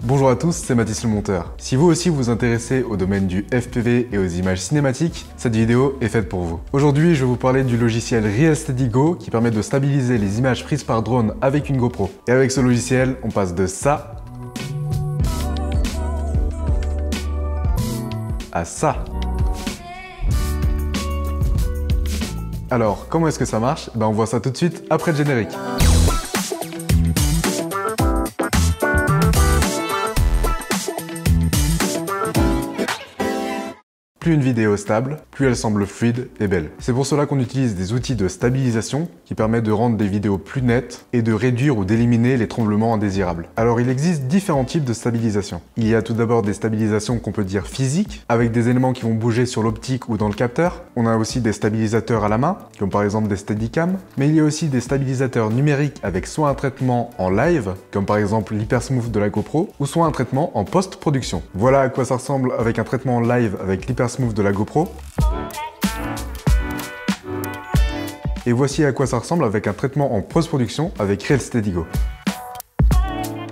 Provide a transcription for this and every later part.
Bonjour à tous, c'est Mathis le monteur. Si vous aussi vous intéressez au domaine du FPV et aux images cinématiques, cette vidéo est faite pour vous. Aujourd'hui, je vais vous parler du logiciel Real Steady Go qui permet de stabiliser les images prises par drone avec une GoPro. Et avec ce logiciel, on passe de ça à ça. Alors, comment est-ce que ça marche? On voit ça tout de suite après le générique. Plus une vidéo est stable, plus elle semble fluide et belle. C'est pour cela qu'on utilise des outils de stabilisation qui permettent de rendre des vidéos plus nettes et de réduire ou d'éliminer les tremblements indésirables. Alors il existe différents types de stabilisation. Il y a tout d'abord des stabilisations qu'on peut dire physiques, avec des éléments qui vont bouger sur l'optique ou dans le capteur. On a aussi des stabilisateurs à la main, comme par exemple des Steadicam, mais il y a aussi des stabilisateurs numériques avec soit un traitement en live, comme par exemple l'Hypersmooth de la GoPro, ou soit un traitement en post-production. Voilà à quoi ça ressemble avec un traitement en live avec l'Hypersmooth de la GoPro. Et voici à quoi ça ressemble avec un traitement en post-production avec Real Steady Go.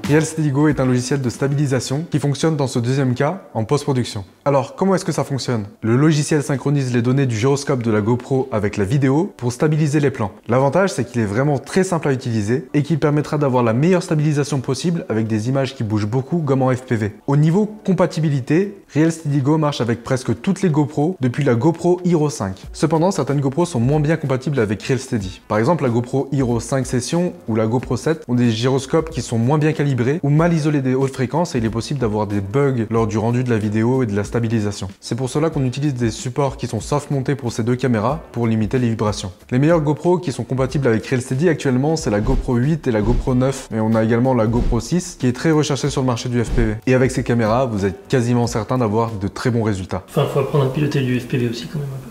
Real Steady Go est un logiciel de stabilisation qui fonctionne dans ce deuxième cas en post-production. Alors, comment est-ce que ça fonctionne? Le logiciel synchronise les données du gyroscope de la GoPro avec la vidéo pour stabiliser les plans. L'avantage, c'est qu'il est vraiment très simple à utiliser et qu'il permettra d'avoir la meilleure stabilisation possible avec des images qui bougent beaucoup comme en FPV. Au niveau compatibilité, Real Steady Go marche avec presque toutes les GoPro depuis la GoPro Hero 5. Cependant, certaines GoPro sont moins bien compatibles avec Real Steady. Par exemple, la GoPro Hero 5 Session ou la GoPro 7 ont des gyroscopes qui sont moins bien calibrés ou mal isolés des hautes fréquences et il est possible d'avoir des bugs lors du rendu de la vidéo et de la stabilisation. C'est pour cela qu'on utilise des supports qui sont soft montés pour ces deux caméras pour limiter les vibrations. Les meilleures GoPro qui sont compatibles avec Real Steady actuellement, c'est la GoPro 8 et la GoPro 9, mais on a également la GoPro 6 qui est très recherchée sur le marché du FPV. Et avec ces caméras, vous êtes quasiment certain d'avoir de très bons résultats. Enfin, faut apprendre à piloter du FPV aussi quand même un peu.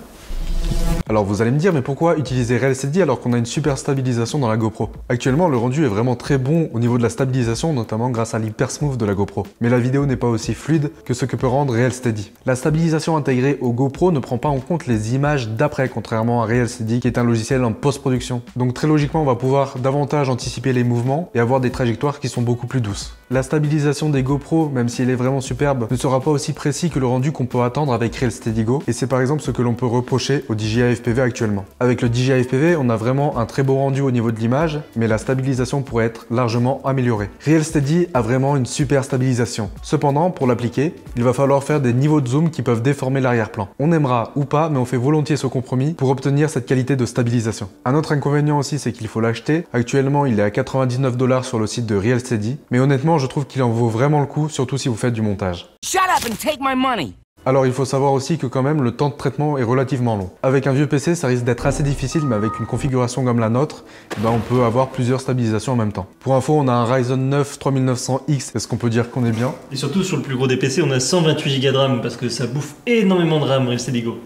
Alors vous allez me dire, mais pourquoi utiliser Real Steady alors qu'on a une super stabilisation dans la GoPro? Actuellement, le rendu est vraiment très bon au niveau de la stabilisation, notamment grâce à l'Hypersmooth de la GoPro. Mais la vidéo n'est pas aussi fluide que ce que peut rendre Real Steady. La stabilisation intégrée au GoPro ne prend pas en compte les images d'après, contrairement à Real Steady qui est un logiciel en post-production. Donc très logiquement, on va pouvoir davantage anticiper les mouvements et avoir des trajectoires qui sont beaucoup plus douces. La stabilisation des GoPro, même si elle est vraiment superbe, ne sera pas aussi précis que le rendu qu'on peut attendre avec Real Steady Go, et c'est par exemple ce que l'on peut reprocher au DJI FPV actuellement. Avec le DJI FPV, on a vraiment un très beau rendu au niveau de l'image, mais la stabilisation pourrait être largement améliorée. Real Steady a vraiment une super stabilisation. Cependant, pour l'appliquer, il va falloir faire des niveaux de zoom qui peuvent déformer l'arrière-plan. On aimera ou pas, mais on fait volontiers ce compromis pour obtenir cette qualité de stabilisation. Un autre inconvénient aussi, c'est qu'il faut l'acheter. Actuellement, il est à 99 $ sur le site de Real Steady, mais honnêtement, je trouve qu'il en vaut vraiment le coup, surtout si vous faites du montage. Shut up and take my money. Alors il faut savoir aussi que quand même le temps de traitement est relativement long. Avec un vieux PC, ça risque d'être assez difficile, mais avec une configuration comme la nôtre, on peut avoir plusieurs stabilisations en même temps. Pour info, on a un Ryzen 9 3900X, est-ce qu'on peut dire qu'on est bien? Et surtout sur le plus gros des PC, on a 128 Go de RAM parce que ça bouffe énormément de RAM Real Steady Go.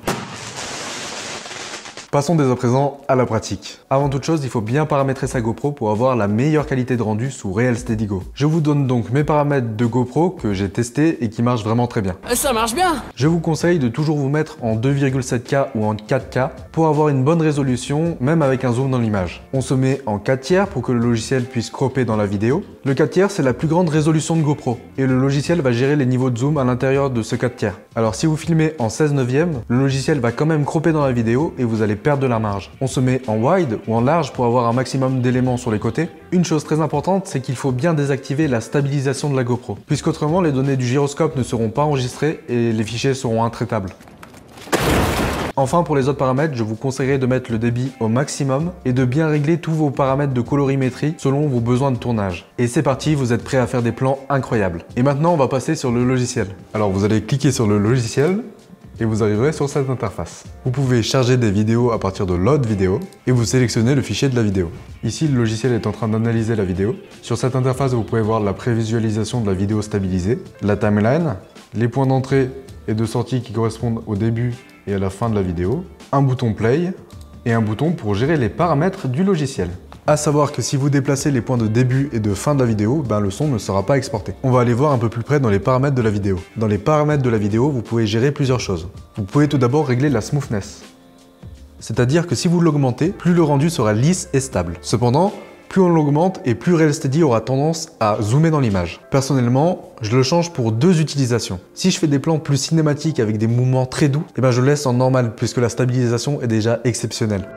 Passons dès à présent à la pratique. Avant toute chose, il faut bien paramétrer sa GoPro pour avoir la meilleure qualité de rendu sous Real Steady Go. Je vous donne donc mes paramètres de GoPro que j'ai testés et qui marchent vraiment très bien. Ça marche bien. Je vous conseille de toujours vous mettre en 2,7K ou en 4K pour avoir une bonne résolution, même avec un zoom dans l'image. On se met en 4/3 pour que le logiciel puisse cropper dans la vidéo. Le 4/3, c'est la plus grande résolution de GoPro et le logiciel va gérer les niveaux de zoom à l'intérieur de ce 4/3. Alors si vous filmez en 16/9, le logiciel va quand même cropper dans la vidéo et vous allez perdre de la marge. On se met en wide ou en large pour avoir un maximum d'éléments sur les côtés. Une chose très importante, c'est qu'il faut bien désactiver la stabilisation de la GoPro, puisqu'autrement les données du gyroscope ne seront pas enregistrées et les fichiers seront intraitables. Enfin, pour les autres paramètres, je vous conseillerais de mettre le débit au maximum et de bien régler tous vos paramètres de colorimétrie selon vos besoins de tournage. Et c'est parti, vous êtes prêts à faire des plans incroyables. Et maintenant, on va passer sur le logiciel. Alors, vous allez cliquer sur le logiciel et vous arriverez sur cette interface. Vous pouvez charger des vidéos à partir de Load Vidéo et vous sélectionnez le fichier de la vidéo. Ici, le logiciel est en train d'analyser la vidéo. Sur cette interface, vous pouvez voir la prévisualisation de la vidéo stabilisée, la timeline, les points d'entrée et de sortie qui correspondent au début et à la fin de la vidéo, un bouton Play et un bouton pour gérer les paramètres du logiciel. À savoir que si vous déplacez les points de début et de fin de la vidéo, le son ne sera pas exporté. On va aller voir un peu plus près dans les paramètres de la vidéo. Dans les paramètres de la vidéo, vous pouvez gérer plusieurs choses. Vous pouvez tout d'abord régler la smoothness. C'est-à-dire que si vous l'augmentez, plus le rendu sera lisse et stable. Cependant, Plus on l'augmente et plus Real Steady aura tendance à zoomer dans l'image. Personnellement, je le change pour deux utilisations. Si je fais des plans plus cinématiques avec des mouvements très doux, je le laisse en normal puisque la stabilisation est déjà exceptionnelle.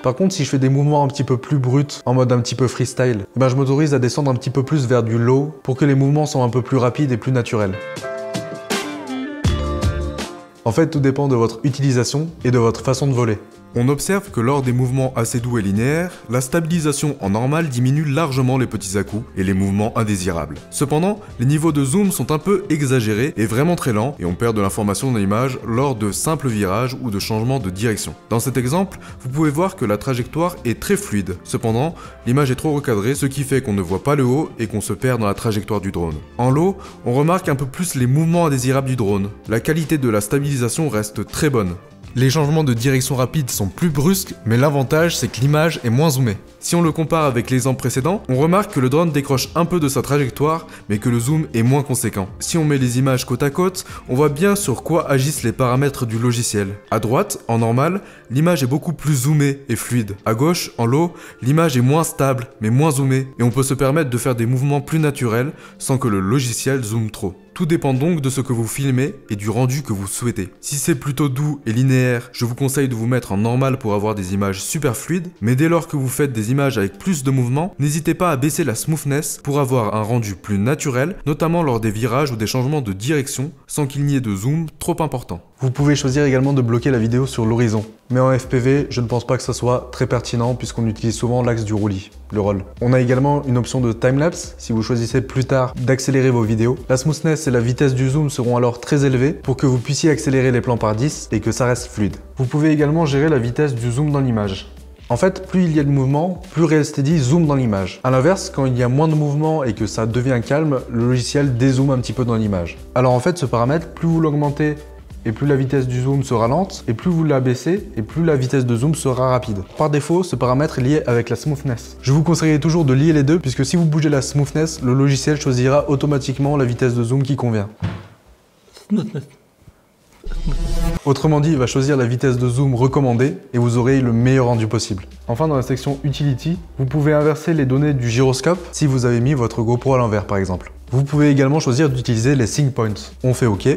Par contre, si je fais des mouvements un petit peu plus bruts, en mode un petit peu freestyle, je m'autorise à descendre un petit peu plus vers du low pour que les mouvements soient un peu plus rapides et plus naturels. En fait, tout dépend de votre utilisation et de votre façon de voler. On observe que lors des mouvements assez doux et linéaires, la stabilisation en normal diminue largement les petits à-coups et les mouvements indésirables. Cependant, les niveaux de zoom sont un peu exagérés et vraiment très lents et on perd de l'information dans l'image lors de simples virages ou de changements de direction. Dans cet exemple, vous pouvez voir que la trajectoire est très fluide. Cependant, l'image est trop recadrée, ce qui fait qu'on ne voit pas le haut et qu'on se perd dans la trajectoire du drone. En low, on remarque un peu plus les mouvements indésirables du drone. La qualité de la stabilisation reste très bonne. Les changements de direction rapides sont plus brusques, mais l'avantage c'est que l'image est moins zoomée. Si on le compare avec l'exemple précédent, on remarque que le drone décroche un peu de sa trajectoire, mais que le zoom est moins conséquent. Si on met les images côte à côte, on voit bien sur quoi agissent les paramètres du logiciel. À droite, en normal, l'image est beaucoup plus zoomée et fluide. À gauche, en low, l'image est moins stable, mais moins zoomée, et on peut se permettre de faire des mouvements plus naturels sans que le logiciel zoome trop. Tout dépend donc de ce que vous filmez et du rendu que vous souhaitez. Si c'est plutôt doux et linéaire, je vous conseille de vous mettre en normal pour avoir des images super fluides, mais dès lors que vous faites des images avec plus de mouvements, n'hésitez pas à baisser la smoothness pour avoir un rendu plus naturel, notamment lors des virages ou des changements de direction, sans qu'il n'y ait de zoom trop important. Vous pouvez choisir également de bloquer la vidéo sur l'horizon. Mais en FPV, je ne pense pas que ça soit très pertinent puisqu'on utilise souvent l'axe du roulis, le roll. On a également une option de timelapse si vous choisissez plus tard d'accélérer vos vidéos. La smoothness et la vitesse du zoom seront alors très élevées pour que vous puissiez accélérer les plans par 10 et que ça reste fluide. Vous pouvez également gérer la vitesse du zoom dans l'image. En fait, plus il y a de mouvement, plus Real Steady zoome dans l'image. A l'inverse, quand il y a moins de mouvement et que ça devient calme, le logiciel dézoome un petit peu dans l'image. Alors en fait, ce paramètre, plus vous l'augmentez et plus la vitesse du zoom sera lente, et plus vous l'abaissez, et plus la vitesse de zoom sera rapide. Par défaut, ce paramètre est lié avec la smoothness. Je vous conseillerais toujours de lier les deux, puisque si vous bougez la smoothness, le logiciel choisira automatiquement la vitesse de zoom qui convient. Autrement dit, il va choisir la vitesse de zoom recommandée et vous aurez le meilleur rendu possible. Enfin, dans la section Utility, vous pouvez inverser les données du gyroscope si vous avez mis votre GoPro à l'envers par exemple. Vous pouvez également choisir d'utiliser les sync points. On fait OK.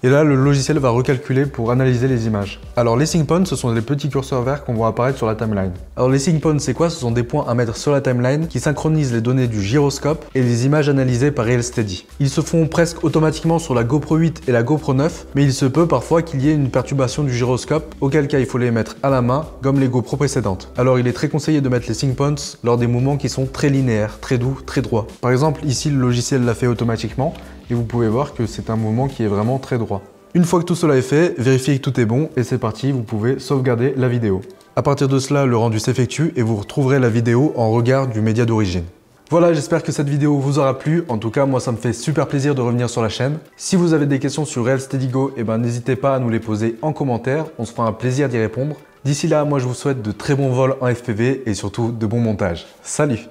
Et là, le logiciel va recalculer pour analyser les images. Alors les sync points, ce sont les petits curseurs verts qu'on voit apparaître sur la timeline. Alors les sync points, c'est quoi? Ce sont des points à mettre sur la timeline qui synchronisent les données du gyroscope et les images analysées par Real Steady. Ils se font presque automatiquement sur la GoPro 8 et la GoPro 9, mais il se peut parfois qu'il y ait une perturbation du gyroscope, auquel cas il faut les mettre à la main, comme les GoPro précédentes. Alors il est très conseillé de mettre les sync points lors des mouvements qui sont très linéaires, très doux, très droits. Par exemple, ici le logiciel l'a fait automatiquement et vous pouvez voir que c'est un mouvement qui est vraiment très droit. Une fois que tout cela est fait, vérifiez que tout est bon et c'est parti, vous pouvez sauvegarder la vidéo. À partir de cela, le rendu s'effectue et vous retrouverez la vidéo en regard du média d'origine. Voilà, j'espère que cette vidéo vous aura plu. En tout cas, moi ça me fait super plaisir de revenir sur la chaîne. Si vous avez des questions sur Real Steady Go, n'hésitez pas à nous les poser en commentaire, on se fera un plaisir d'y répondre. D'ici là, moi je vous souhaite de très bons vols en FPV et surtout de bons montages. Salut!